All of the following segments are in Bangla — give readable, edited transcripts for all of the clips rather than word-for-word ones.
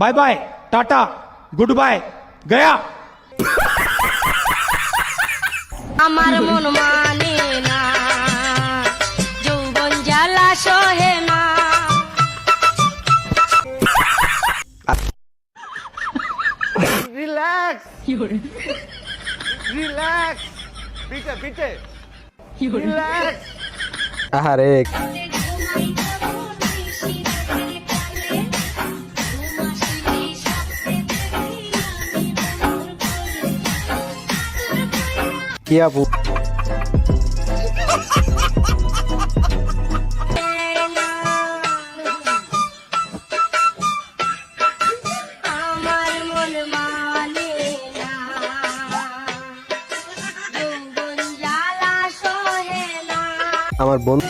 Bye bye tata goodbye गया। আমার মন মানে না যৌবন জ্বালা সহে না। রিল্যাক্স রিল্যাক্স পিটে পিটে রিল্যাক্স। আহারে কি আপু আমার মন মানে না যৌবন জ্বালা সহে না। আমার বন্ধু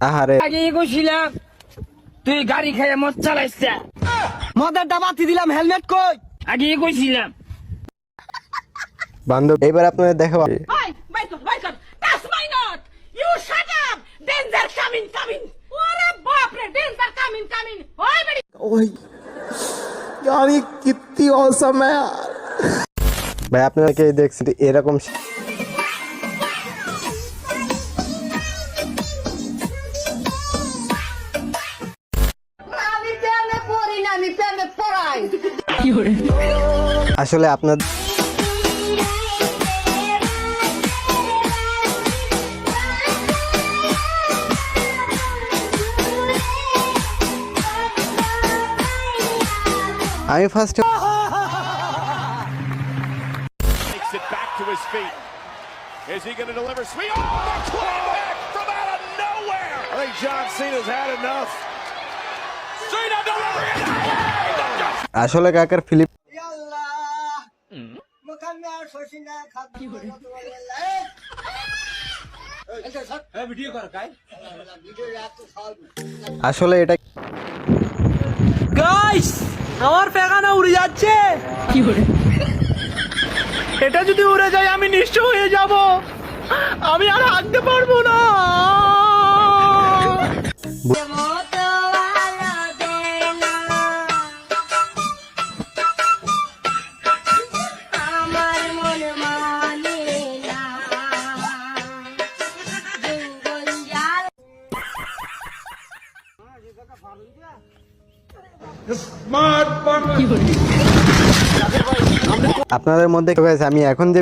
আহারে আগে কইছিলাম তুই গাড়ি খাইয়া মদ চালাইছ মদের ডাবাতি দিলাম, হেলমেট কই? আগে কইছিলাম বান্ধব এবার আপনাদের দেখাবো Hey, Michael, that's my note. You shut up. Danger coming. What a bapre, danger coming. Oi, buddy. यार ये कितनी औसम है यार। ভাই আপনারা কি দেখছেন এরকম আমি প্রেমে পড়ি না, আমি প্রেমে পড়াই। আসলে আপনার আমি first Takes it back to his feet. Is he going to deliver? Sweet. Oh, the quarterback from out of nowhere. I think John Cena's had enough. Cena delivering it. আসলে কাকার ফিলিপ আসলে এটা গাইস, আমার পেগানা উড়ে যাচ্ছে। এটা যদি উড়ে যায় আমি নিঃস্ব হয়ে যাব, আমি আর হাঁটতে পারবো না। মতওয়ালা দেয় না আমার মন মানে না যৌবন জ্বালা। আপনাদের মধ্যে কেউ আছে আমি এখন যে